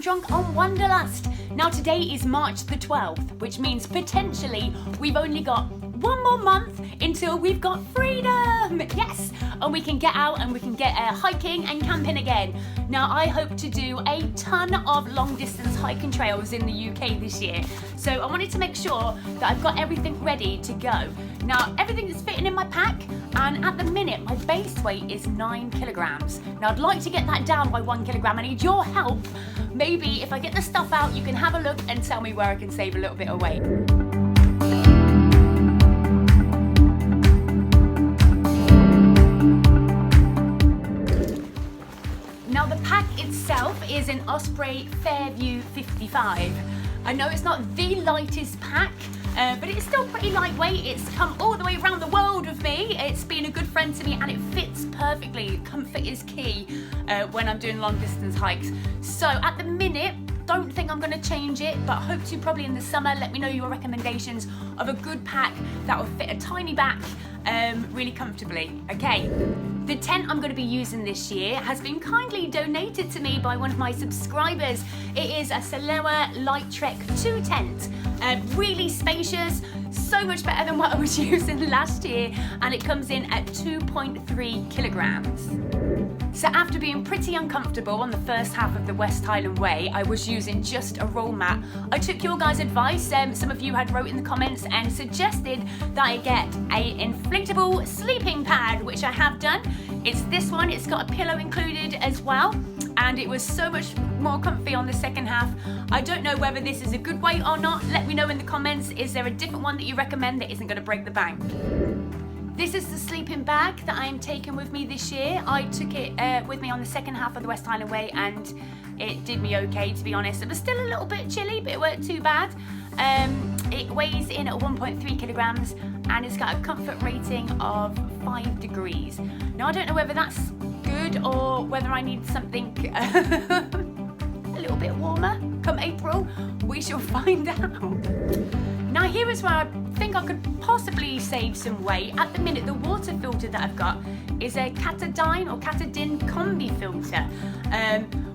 drunk on Wanderlust. Now today is March the 12th, which means potentially we've only got one more month until we've got freedom. Yes, and we can get out and we can get hiking and camping again. Now I hope to do a ton of long distance hiking trails in the UK this year. So I wanted to make sure that I've got everything ready to go. Now everything is fitting in my pack, and at the minute my base weight is 9 kilograms. Now I'd like to get that down by 1 kilogram. I need your help. Maybe if I get the stuff out, you can have a look and tell me where I can save a little bit of weight. Now the pack itself is an Osprey Fairview 55. I know it's not the lightest pack, but it's still pretty lightweight. It's come all the way around the world with me. It's been a good friend to me and it fits perfectly. Comfort is key when I'm doing long distance hikes. So at the minute, don't think I'm going to change it, but hope to probably in the summer. Let me know your recommendations of a good pack that will fit a tiny back really comfortably. Okay. The tent I'm going to be using this year has been kindly donated to me by one of my subscribers. It is a Miscellaneous Light Trek 2 tent. Really spacious, so much better than what I was using last year, and it comes in at 2.3 kilograms. So after being pretty uncomfortable on the first half of the West Highland Way, I was using just a roll mat. I took your guys' advice. Some of you had wrote in the comments and suggested that I get an inflatable sleeping pad, which I have done. It's this one, it's got a pillow included as well, and it was so much more comfy on the second half. I don't know whether this is a good weight or not. Let me know in the comments. Is there a different one that you recommend that isn't going to break the bank? This is the sleeping bag that I am taking with me this year. I took it with me on the second half of the West Highland Way and it did me okay, to be honest. It was still a little bit chilly, but it weren't too bad. It weighs in at 1.3 kilograms and it's got a comfort rating of 5 degrees. Now I don't know whether that's good or whether I need something a little bit warmer come April. We shall find out. Now here is where I think I could possibly save some weight. At the minute, the water filter that I've got is a Katadyn combi filter,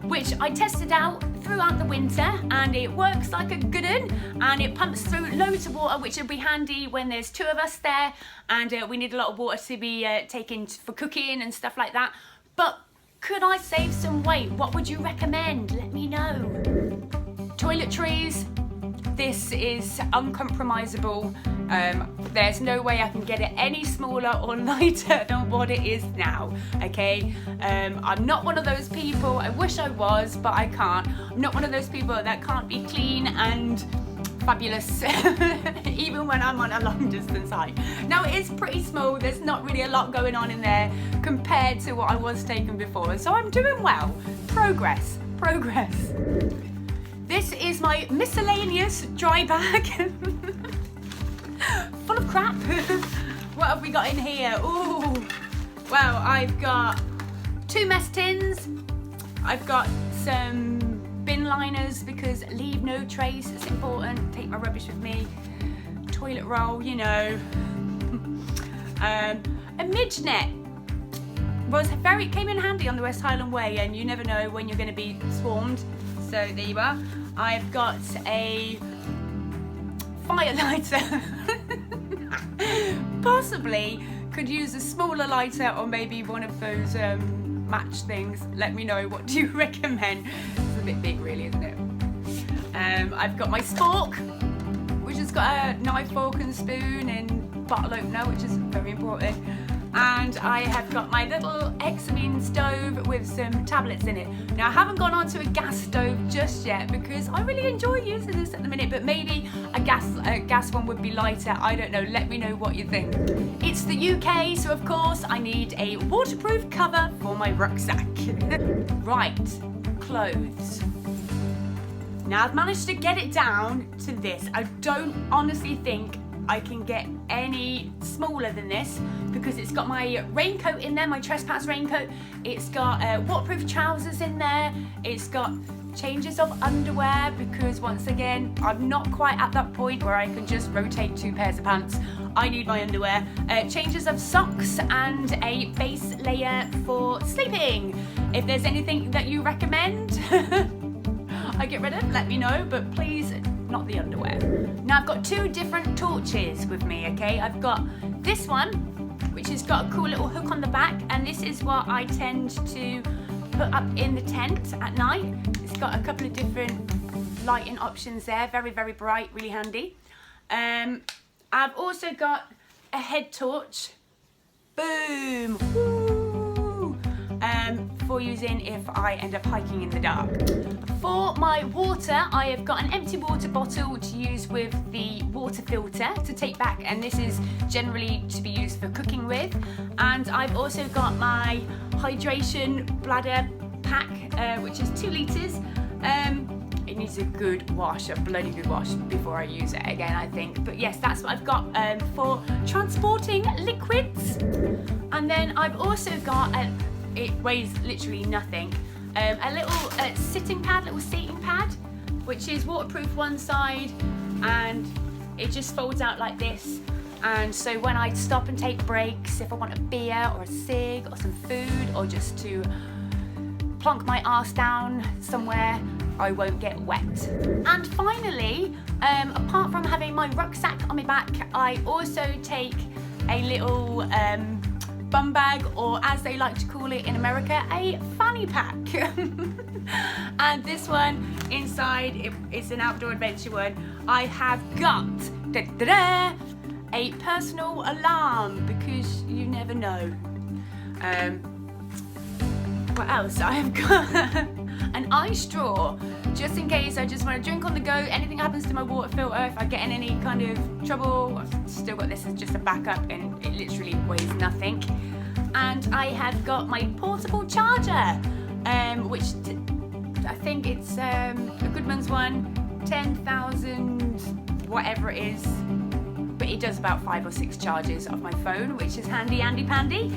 which I tested out throughout the winter and it works like a good one, and it pumps through loads of water, which would be handy when there's 2 of us there and we need a lot of water to be taken for cooking and stuff like that. But could I save some weight? What would you recommend? Let me know. Toiletries. This is uncompromisable. There's no way I can get it any smaller or lighter than what it is now, okay? I'm not one of those people, I wish I was, but I can't. I'm not one of those people that can't be clean and fabulous, even when I'm on a long distance hike. Now it is pretty small, there's not really a lot going on in there compared to what I was taking before, so I'm doing well. Progress, progress. This is my Miscellaneous dry bag, full of crap. What have we got in here? Ooh, well, I've got 2 mess tins. I've got some bin liners because leave no trace, it's important. Take my rubbish with me. Toilet roll, you know. A midge net. Came in handy on the West Highland Way, and you never know when you're going to be swarmed. So there you are. I've got a fire lighter. Possibly could use a smaller lighter or maybe one of those match things. Let me know, what do you recommend? It's a bit big really, isn't it? I've got my spork, which has got a knife, fork and spoon and bottle opener, which is very important. And I have got my little Hexamine stove with some tablets in it. Now I haven't gone onto a gas stove just yet because I really enjoy using this at the minute, but maybe a gas one would be lighter. I don't know, let me know what you think. It's the UK, so of course I need a waterproof cover for my rucksack. Right, clothes. Now I've managed to get it down to this. I don't honestly think I can get any smaller than this because it's got my raincoat in there, my trespass raincoat. It's got waterproof trousers in there. It's got changes of underwear because once again, I'm not quite at that point where I can just rotate 2 pairs of pants. I need my underwear. Changes of socks and a base layer for sleeping. If there's anything that you recommend, I get rid of, let me know, but please not the underwear. Now I've got 2 different torches with me, okay? I've got this one, which has got a cool little hook on the back, and this is what I tend to put up in the tent at night. It's got a couple of different lighting options there, very, very bright, really handy. I've also got a head torch, boom, woo, for using if I end up hiking in the dark. For my water, I have got an empty water bottle to use with the water filter to take back, and this is generally to be used for cooking with. And I've also got my hydration bladder pack, which is 2 litres. It needs a good wash, a bloody good wash before I use it again, I think. But yes, that's what I've got for transporting liquids. And then I've also got, it weighs literally nothing, a little sitting pad, little seating pad, which is waterproof one side, and it just folds out like this. And so when I stop and take breaks, if I want a beer or a cig or some food, or just to plonk my arse down somewhere, I won't get wet. And finally, apart from having my rucksack on my back, I also take a little bum bag, or as they like to call it in America, a fanny pack. And this one inside, it's an outdoor adventure one. I have got a personal alarm, because you never know. What else? I've got an ice straw, just in case I just want to drink on the go. Anything happens to my water filter, if I get in any kind of trouble, I've still got this as just a backup, and it literally weighs nothing. And I have got my portable charger, which I think it's a Goodman's one, 10,000 whatever it is, but it does about 5 or 6 charges of my phone, which is handy pandy.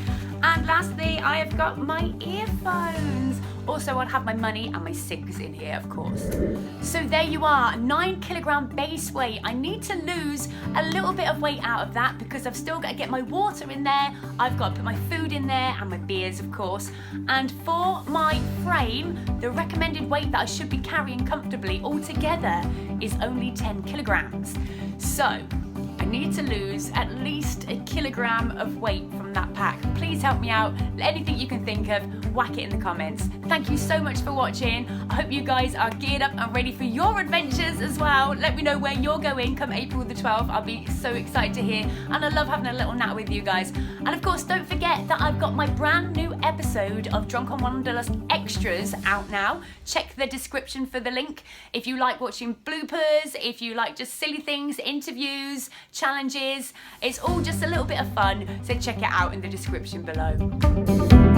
And lastly, I have got my earphones. Also, I'll have my money and my cigs in here, of course. So there you are, 9 kilogram base weight. I need to lose a little bit of weight out of that, because I've still got to get my water in there, I've got to put my food in there, and my beers, of course. And for my frame, the recommended weight that I should be carrying comfortably altogether is only 10 kilograms. So I need to lose at least a kilogram of weight from that pack. Please help me out. Anything you can think of, whack it in the comments. Thank you so much for watching. I hope you guys are geared up and ready for your adventures as well. Let me know where you're going come April the 12th. I'll be so excited to hear, and I love having a little nat with you guys. And of course, don't forget that I've got my brand new episode of Drunk on Wanderlust Extras out now. Check the description for the link. If you like watching bloopers, if you like just silly things, interviews, challenges, it's all just a little bit of fun, so check it out in the description below.